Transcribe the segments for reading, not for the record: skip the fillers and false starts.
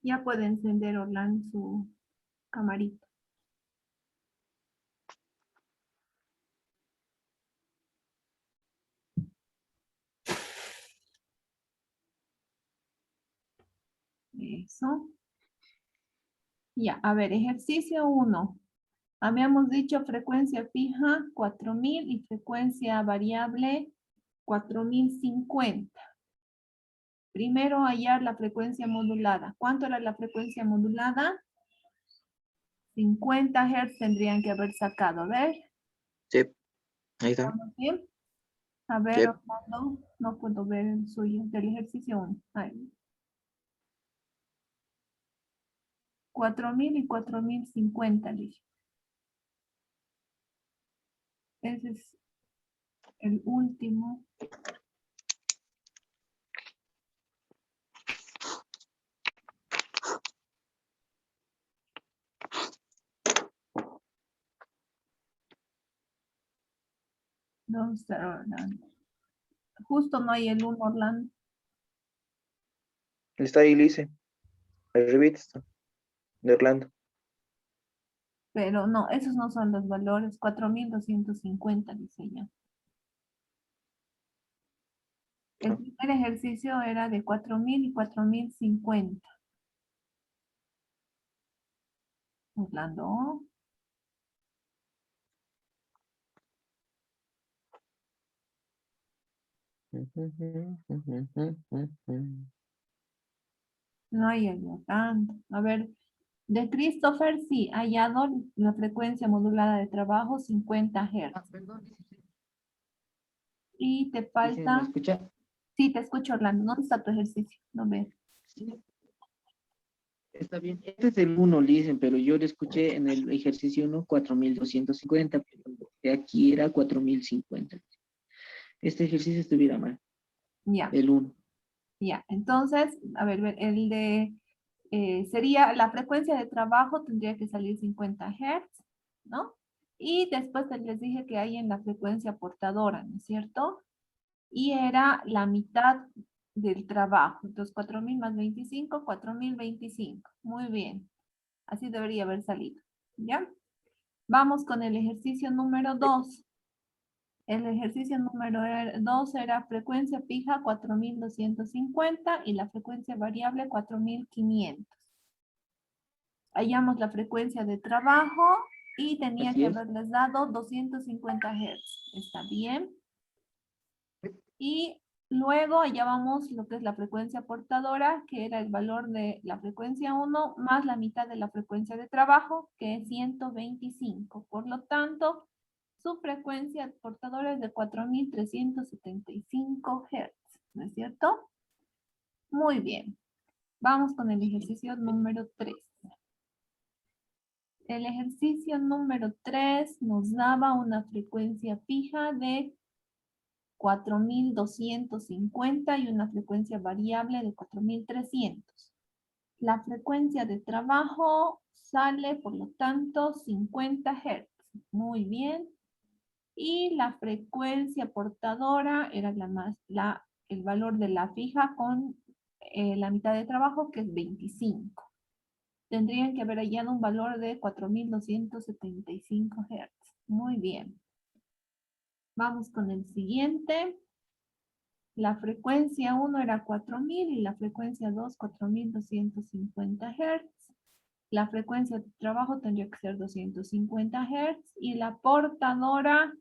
Ya puede encender Orlando su camarita. Eso. Ya, a ver, ejercicio 1. Habíamos dicho frecuencia fija 4000 y frecuencia variable 4050. Primero hallar la frecuencia modulada. ¿Cuánto era la frecuencia modulada? 50 Hz tendrían que haber sacado. A ver, Sí, ahí está. ¿estamos bien? A ver, Sí. Orlando, no puedo ver el suyo, del ejercicio 1. Ahí. 4000 y 4050, dije. Ese es el último. ¿Dónde está Orlando? Justo no hay el 1, Orlando. Está ahí, Lice. Arribita está. De Orlando. Pero no, esos no son los valores. 4250, dice ya. El primer ejercicio era de 4000 y 4050. Orlando. No hay el Orlando. A ver, de Christopher, sí, hallado la frecuencia modulada de trabajo 50 Hz. Perdón, Y te ¿me falta, escucha? sí, te escucho, Orlando. ¿Dónde está tu ejercicio? No veo. Sí, está bien. Este es el 1, dicen, pero yo le escuché en el ejercicio 1, 4250, pero de aquí era 4050. Este ejercicio estuviera mal, Ya, el 1. ya. Entonces, a ver, el de, sería la frecuencia de trabajo tendría que salir 50 Hz, ¿no? Y después les dije que hay en la frecuencia portadora, ¿no es cierto? Y era la mitad del trabajo. Entonces, 4000 más 25, 4025. Muy bien. Así debería haber salido. ¿Ya? Vamos con el ejercicio número 2. El ejercicio número 2 era frecuencia fija 4250 y la frecuencia variable 4500. Hallamos la frecuencia de trabajo y tenía Así que es. haberles dado 250 Hz. ¿Está bien? Y luego hallábamos lo que es la frecuencia portadora, que era el valor de la frecuencia 1 más la mitad de la frecuencia de trabajo, que es 125. Por lo tanto, su frecuencia portadora es de 4375 Hz. ¿No es cierto? Muy bien. Vamos con el ejercicio número 3. El ejercicio número 3 nos daba una frecuencia fija de 4250 y una frecuencia variable de 4300. La frecuencia de trabajo sale, por lo tanto, 50 Hz. Muy bien. Y la frecuencia portadora era el valor de la fija con la mitad de trabajo, que es 25. Tendrían que haber hallado un valor de 4275 Hz. Muy bien. Vamos con el siguiente. La frecuencia 1 era 4000 y la frecuencia 2, 4250 Hz. La frecuencia de trabajo tendría que ser 250 Hz y la portadora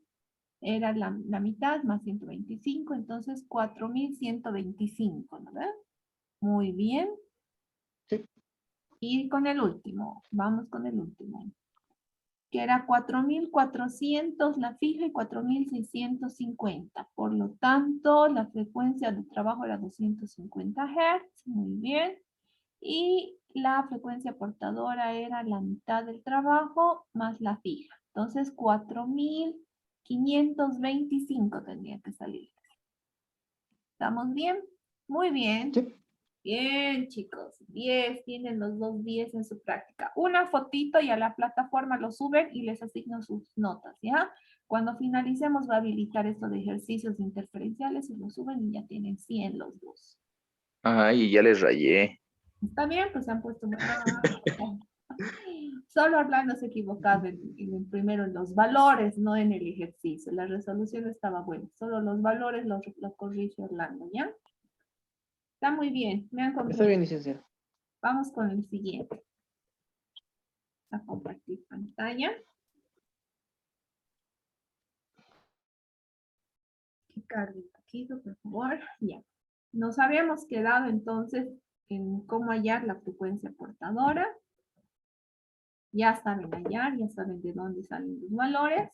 era la mitad más 125, entonces 4125, ¿no ves? Muy bien. Sí. Y con el último, vamos con el último, que era 4400 la fija y 4650. Por lo tanto, la frecuencia de trabajo era 250 Hz. Muy bien. Y la frecuencia portadora era la mitad del trabajo más la fija. Entonces, 4525 tendría que salir. ¿Estamos bien? Muy bien. Sí. Bien, chicos. 10, tienen los 2 10 en su práctica. Una fotito y a la plataforma lo suben y les asigno sus notas, ¿ya? Cuando finalicemos va a habilitar esto de ejercicios interferenciales y lo suben y ya tienen 100 los dos. Ay, ya les rayé. Está bien, pues se han puesto... Solo Orlando se equivocaba primero en los valores, no en el ejercicio. La resolución estaba buena. Solo los valores los corrige Orlando, ¿ya? Está muy bien. Me han Está comprendido. bien, licenciado. Vamos con el siguiente. A compartir pantalla. Que cargue un poquito, por favor. Ya. Nos habíamos quedado entonces en cómo hallar la frecuencia portadora. Ya saben hallar, ya saben de dónde salen los valores.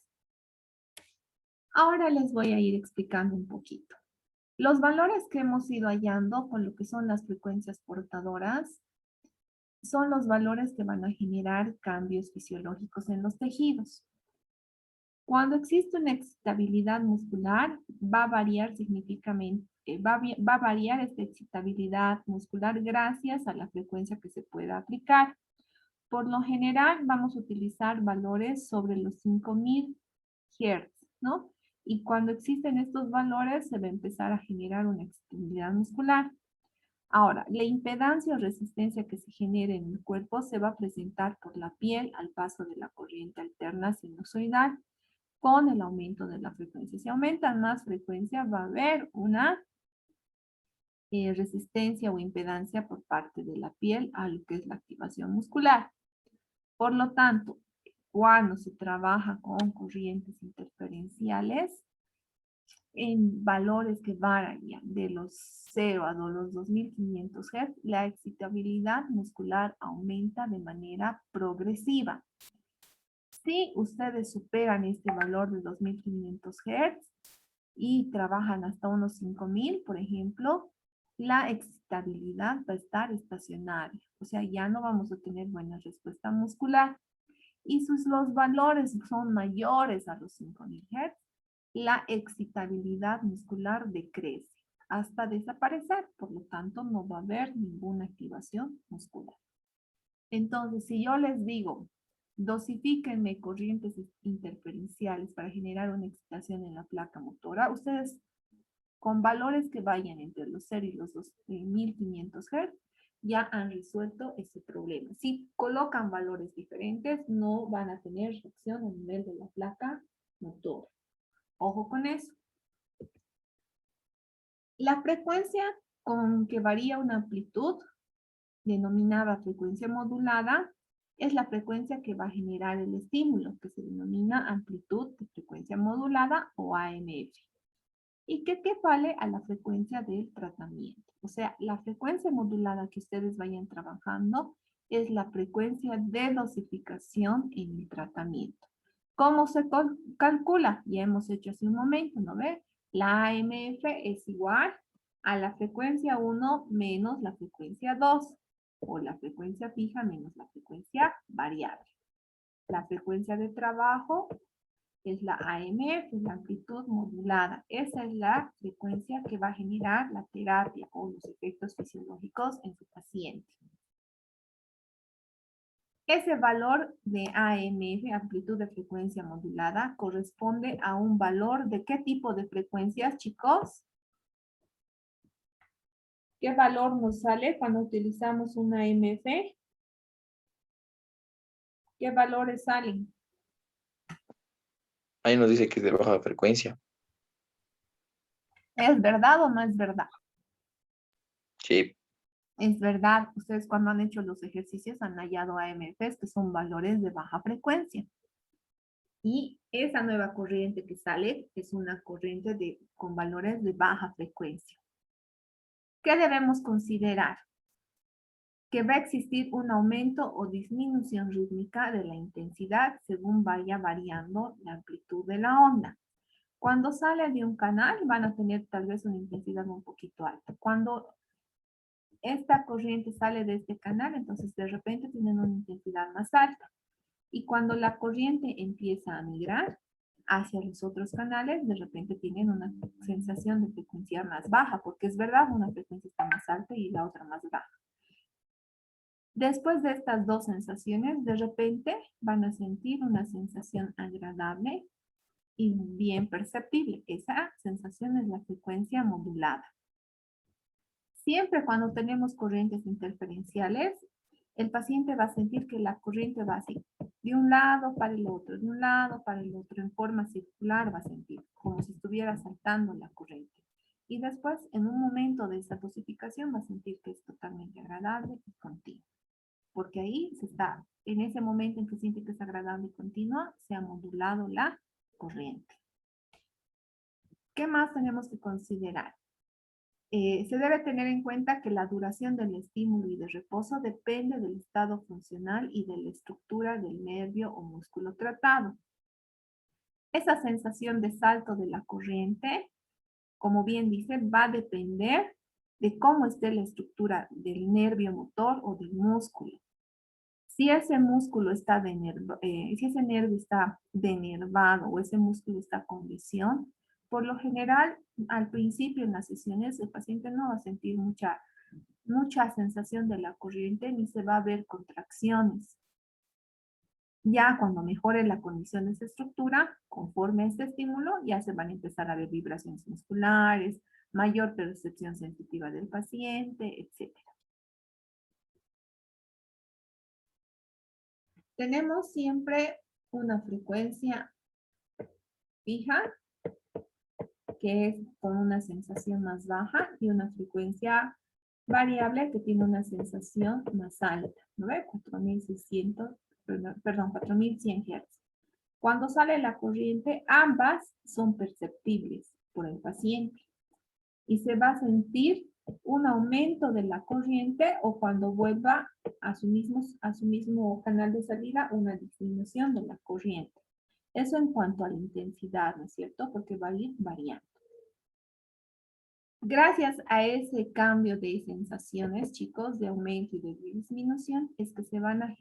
Ahora les voy a ir explicando un poquito. Los valores que hemos ido hallando con lo que son las frecuencias portadoras son los valores que van a generar cambios fisiológicos en los tejidos. Cuando existe una excitabilidad muscular, va a variar significativamente, va a variar esta excitabilidad muscular gracias a la frecuencia que se pueda aplicar. Por lo general, vamos a utilizar valores sobre los 5000 Hz, ¿no? Y cuando existen estos valores, se va a empezar a generar una excitabilidad muscular. Ahora, la impedancia o resistencia que se genere en el cuerpo se va a presentar por la piel al paso de la corriente alterna sinusoidal con el aumento de la frecuencia. Si aumentan más frecuencia, va a haber una resistencia o impedancia por parte de la piel a lo que es la activación muscular. Por lo tanto, cuando se trabaja con corrientes interferenciales, en valores que varían de los 0 a los 2500 Hz, la excitabilidad muscular aumenta de manera progresiva. Si ustedes superan este valor de 2500 Hz y trabajan hasta unos 5000, por ejemplo, la excitabilidad va a estar estacionaria. O sea, ya no vamos a tener buena respuesta muscular. Y si los valores son mayores a los 5000 Hz, la excitabilidad muscular decrece hasta desaparecer. Por lo tanto, no va a haber ninguna activación muscular. Entonces, si yo les digo, dosifíquenme corrientes interferenciales para generar una excitación en la placa motora, ustedes con valores que vayan entre los 0 y los 2500 Hz, ya han resuelto ese problema. Si colocan valores diferentes, no van a tener reacción a nivel de la placa motora. Ojo con eso. La frecuencia con que varía una amplitud, denominada frecuencia modulada, es la frecuencia que va a generar el estímulo, que se denomina amplitud de frecuencia modulada o AMF. Y que equivale a la frecuencia del tratamiento. O sea, la frecuencia modulada que ustedes vayan trabajando es la frecuencia de dosificación en el tratamiento. ¿Cómo se calcula? Ya hemos hecho hace un momento, ¿no ve? La AMF es igual a la frecuencia 1 menos la frecuencia 2, o la frecuencia fija menos la frecuencia variable. La frecuencia de trabajo es la AMF, la amplitud modulada. Esa es la frecuencia que va a generar la terapia o los efectos fisiológicos en su paciente. Ese valor de AMF, amplitud de frecuencia modulada, corresponde a un valor de ¿qué tipo de frecuencias, chicos? ¿Qué valor nos sale cuando utilizamos una AMF? ¿Qué valores salen? Ahí nos dice que es de baja frecuencia. ¿Es verdad o no es verdad? Sí. Es verdad, ustedes cuando han hecho los ejercicios han hallado AMFs que son valores de baja frecuencia. Y esa nueva corriente que sale es una corriente con valores de baja frecuencia. ¿Qué debemos considerar? Que va a existir un aumento o disminución rítmica de la intensidad según vaya variando la amplitud de la onda. Cuando sale de un canal van a tener tal vez una intensidad un poquito alta. Cuando esta corriente sale de este canal, entonces de repente tienen una intensidad más alta. Y cuando la corriente empieza a migrar hacia los otros canales, de repente tienen una sensación de frecuencia más baja, porque es verdad, una frecuencia está más alta y la otra más baja. Después de estas dos sensaciones, de repente van a sentir una sensación agradable y bien perceptible. Esa sensación es la frecuencia modulada. Siempre cuando tenemos corrientes interferenciales, el paciente va a sentir que la corriente va así, de un lado para el otro, de un lado para el otro, en forma circular va a sentir, como si estuviera saltando la corriente. Y después, en un momento de esa dosificación, va a sentir que es totalmente agradable y continua. Porque ahí se está, en ese momento en que siente que es agradable y continua, se ha modulado la corriente. ¿Qué más tenemos que considerar? Se debe tener en cuenta que la duración del estímulo y de reposo depende del estado funcional y de la estructura del nervio o músculo tratado. Esa sensación de salto de la corriente, como bien dice, va a depender de cómo esté la estructura del nervio motor o del músculo. Si ese músculo está si ese nervio está denervado o ese músculo está con lesión, por lo general, al principio en las sesiones, el paciente no va a sentir mucha sensación de la corriente ni se va a ver contracciones. Ya cuando mejore la condición de esa estructura, conforme a este estímulo, ya se van a empezar a ver vibraciones musculares, mayor percepción sensitiva del paciente, etc. Tenemos siempre una frecuencia fija, que es con una sensación más baja, y una frecuencia variable que tiene una sensación más alta, ¿no ve? 4100 Hz. Cuando sale la corriente, ambas son perceptibles por el paciente y se va a sentir un aumento de la corriente o cuando vuelva a su mismo canal de salida, una disminución de la corriente. Eso en cuanto a la intensidad, ¿no es cierto? Porque va a ir variando. Gracias a ese cambio de sensaciones, chicos, de aumento y de disminución, es que se van a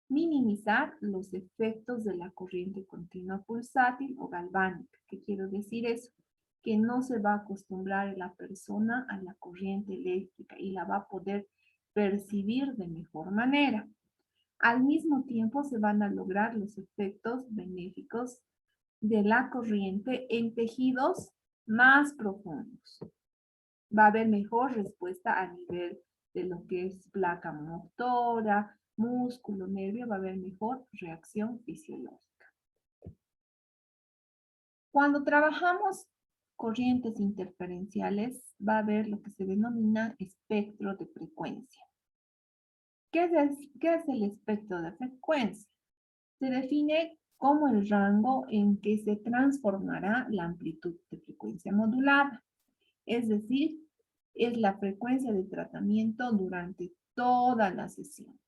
minimizar los efectos de la corriente continua pulsátil o galvánica. ¿Qué quiero decir eso? Que no se va a acostumbrar la persona a la corriente eléctrica y la va a poder percibir de mejor manera. Al mismo tiempo se van a lograr los efectos benéficos de la corriente en tejidos más profundos. Va a haber mejor respuesta a nivel de lo que es placa motora, músculo, nervio, va a haber mejor reacción fisiológica. Cuando trabajamos corrientes interferenciales, va a haber lo que se denomina espectro de frecuencia. ¿Qué es el espectro de frecuencia? Se define como el rango en que se transformará la amplitud de frecuencia modulada. Es decir, es la frecuencia de tratamiento durante toda la sesión.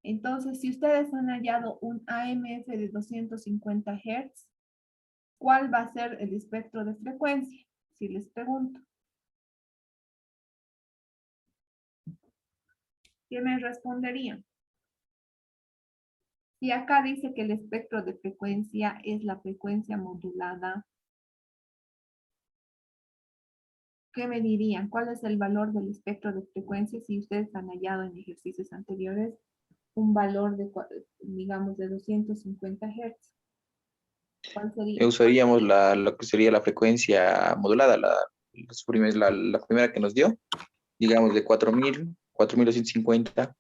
Entonces, si ustedes han hallado un AMF de 250 Hz, ¿cuál va a ser el espectro de frecuencia? Si les pregunto. ¿Qué me responderían? Si acá dice que el espectro de frecuencia es la frecuencia modulada, ¿qué me dirían? ¿Cuál es el valor del espectro de frecuencia si ustedes han hallado en ejercicios anteriores un valor de, digamos, de 250 Hz? ¿Cuál sería? Usaríamos lo que sería la frecuencia modulada, la primera que nos dio, digamos de 4250,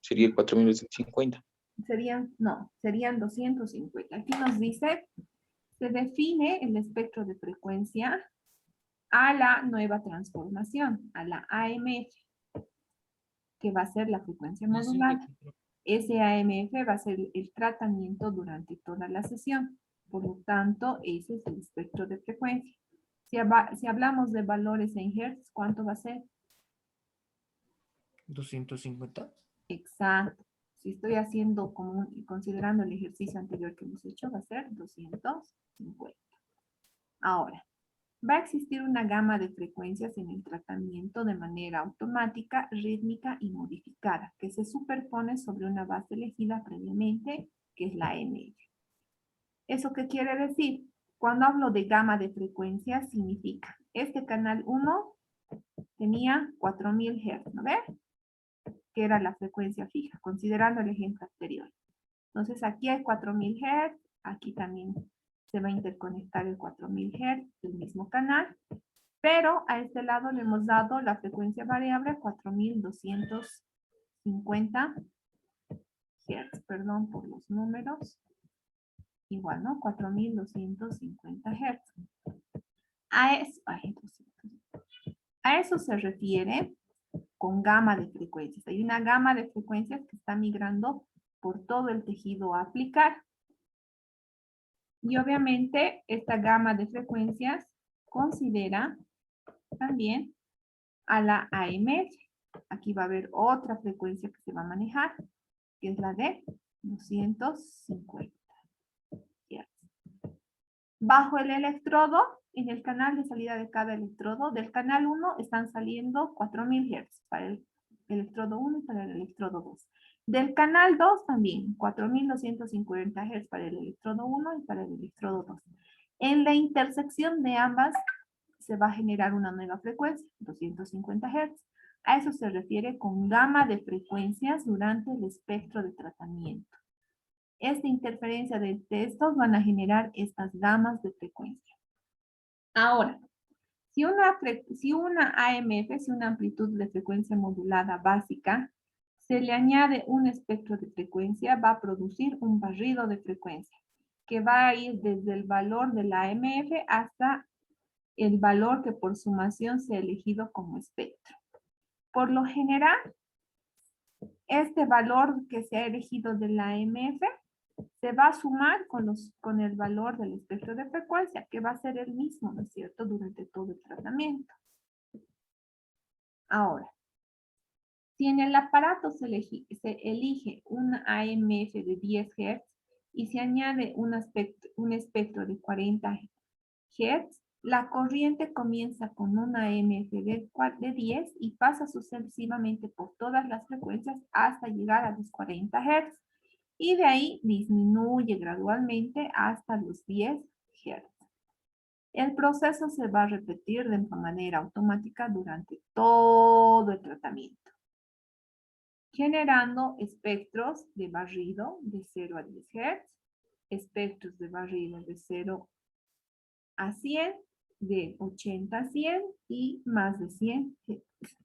sería el 4250. Serían 250. Aquí nos dice, se define el espectro de frecuencia a la nueva transformación, a la AMF, que va a ser la frecuencia modulada. Ese AMF va a ser el tratamiento durante toda la sesión. Por lo tanto, ese es el espectro de frecuencia. Si hablamos de valores en Hertz, ¿cuánto va a ser? 250. Exacto. Si estoy considerando el ejercicio anterior que hemos hecho, va a ser 250. Ahora, va a existir una gama de frecuencias en el tratamiento de manera automática, rítmica y modificada, que se superpone sobre una base elegida previamente, que es la MF. ¿Eso qué quiere decir? Cuando hablo de gama de frecuencias, significa, este canal 1 tenía 4000 Hz, ¿no ves? Que era la frecuencia fija, considerando el ejemplo anterior. Entonces aquí hay 4000 Hz, aquí también se va a interconectar el 4000 Hz del mismo canal, Pero a este lado le hemos dado la frecuencia variable 4250 Hz. Perdón por los números. Igual, ¿no? 4250 Hz. A eso se refiere con gama de frecuencias. Hay una gama de frecuencias que está migrando por todo el tejido a aplicar. Y obviamente esta gama de frecuencias considera también a la AMF. Aquí va a haber otra frecuencia que se va a manejar, que es la de 250 Hz. Bajo el electrodo, en el canal de salida de cada electrodo, del canal 1 están saliendo 4000 Hz para el electrodo 1 y para el electrodo 2. Del canal 2 también, 4250 Hz para el electrodo 1 y para el electrodo 2. En la intersección de ambas se va a generar una nueva frecuencia, 250 Hz. A eso se refiere con gama de frecuencias durante el espectro de tratamiento. Esta interferencia de estos van a generar estas gamas de frecuencia. Ahora, si una AMF, si una amplitud de frecuencia modulada básica, se le añade un espectro de frecuencia, va a producir un barrido de frecuencia, que va a ir desde el valor de la AMF hasta el valor que por sumación se ha elegido como espectro. Por lo general, este valor que se ha elegido de la AMF se va a sumar con el valor del espectro de frecuencia, que va a ser el mismo, ¿no es cierto?, durante todo el tratamiento. Ahora, si en el aparato se elige una AMF de 10 Hz y se añade un espectro de 40 Hz, la corriente comienza con una AMF de 10 y pasa sucesivamente por todas las frecuencias hasta llegar a los 40 Hz. Y de ahí disminuye gradualmente hasta los 10 Hz. El proceso se va a repetir de manera automática durante todo el tratamiento, generando espectros de barrido de 0 a 10 Hz, espectros de barrido de 0 a 100, de 80 a 100 y más de 100 Hz.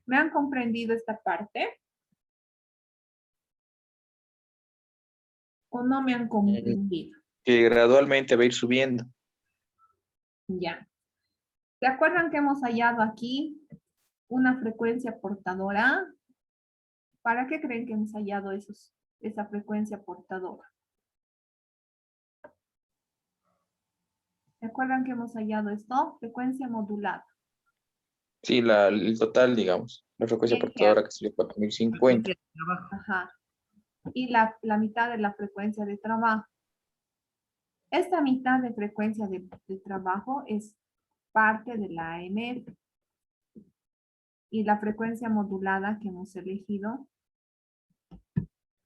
¿Me han comprendido esta parte? ¿O no me han comprendido? Que gradualmente va a ir subiendo. Ya. ¿Se acuerdan que hemos hallado aquí una frecuencia portadora? ¿Para qué creen que hemos hallado esa frecuencia portadora? ¿Se acuerdan que hemos hallado esto? Frecuencia modulada. Sí, el total, digamos. La frecuencia 100 portadora Hz. que sería 4050. Ajá. Y la mitad de la frecuencia de trabajo. Esta mitad de frecuencia de trabajo es parte de la AMF. Y la frecuencia modulada que hemos elegido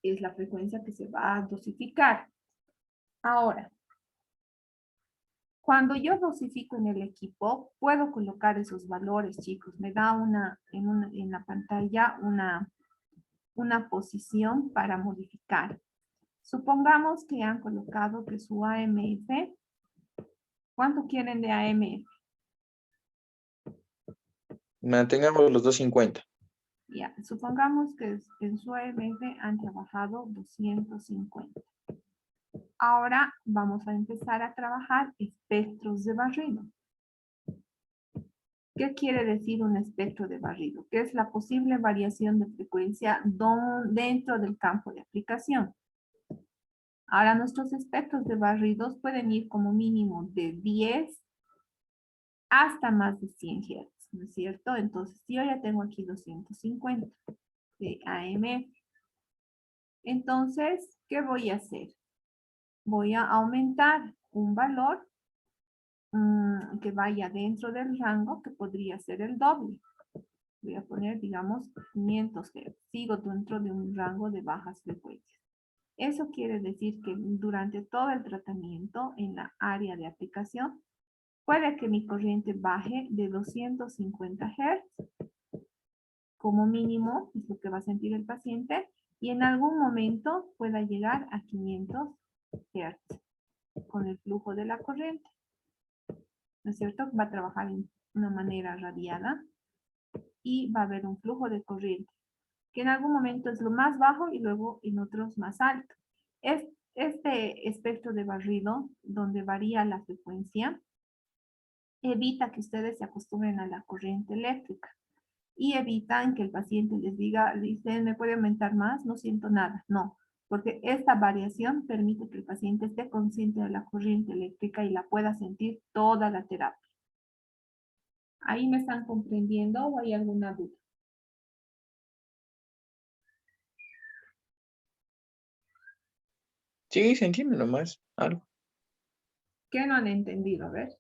es la frecuencia que se va a dosificar. Ahora, cuando yo dosifico en el equipo, puedo colocar esos valores, chicos. Me da en la pantalla una posición para modificar. Supongamos que han colocado que su AMF, ¿cuánto quieren de AMF? Mantengamos los 250. Ya, supongamos que en su AMF han trabajado 250. Ahora vamos a empezar a trabajar espectros de barrido. ¿Qué quiere decir un espectro de barrido? Que es la posible variación de frecuencia dentro del campo de aplicación. Ahora nuestros espectros de barridos pueden ir como mínimo de 10 hasta más de 100 Hz, ¿no es cierto? Entonces yo ya tengo aquí 250 de AMF. Entonces, ¿qué voy a hacer? Voy a aumentar un valor que vaya dentro del rango, que podría ser el doble. Voy a poner, digamos, 500 Hz. Sigo dentro de un rango de bajas frecuencias. Eso quiere decir que durante todo el tratamiento en la área de aplicación, puede que mi corriente baje de 250 Hz, como mínimo, es lo que va a sentir el paciente, y en algún momento pueda llegar a 500 Hz con el flujo de la corriente. ¿no es cierto? Va a trabajar en una manera radiada y va a haber un flujo de corriente, que en algún momento es lo más bajo y luego en otros más alto. Este espectro de barrido, donde varía la frecuencia, evita que ustedes se acostumbren a la corriente eléctrica y evitan que el paciente les diga, dice, ¿me puede aumentar más? No siento nada. No, porque esta variación permite que el paciente esté consciente de la corriente eléctrica y la pueda sentir toda la terapia. ¿Ahí me están comprendiendo o hay alguna duda? Sí, se entiende nomás, algo. ¿Qué no han entendido? A ver.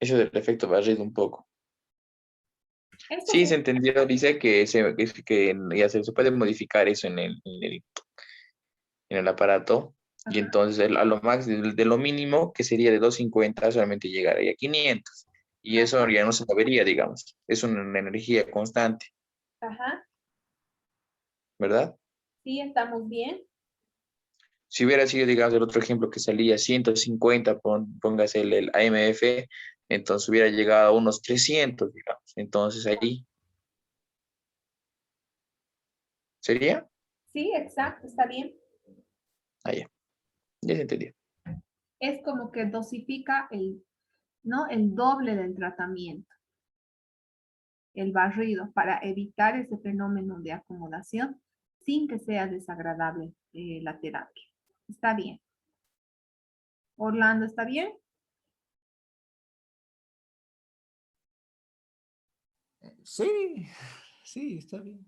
Eso del efecto barrido un poco. Esto Sí, se fue- entendió, dice que ya se puede modificar eso en el aparato. Y Ajá. entonces a lo más de lo mínimo, que sería de 250, solamente llegaría a 500. Y eso ya no se movería, digamos. Es una energía constante, Ajá. ¿verdad? Sí, estamos bien. Si hubiera sido, digamos, el otro ejemplo que salía 150, póngase el AMF, entonces hubiera llegado a unos 300, digamos. Entonces ahí, ¿sería? Sí, exacto, está bien. Ah, ya se entendió. Es como que dosifica ¿no? El doble del tratamiento, el barrido, para evitar ese fenómeno de acomodación sin que sea desagradable la terapia. Está bien. Orlando, ¿está bien? Sí, sí, está bien.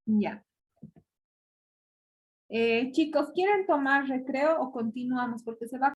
Ya. Chicos, ¿quieren tomar recreo o continuamos? Porque se va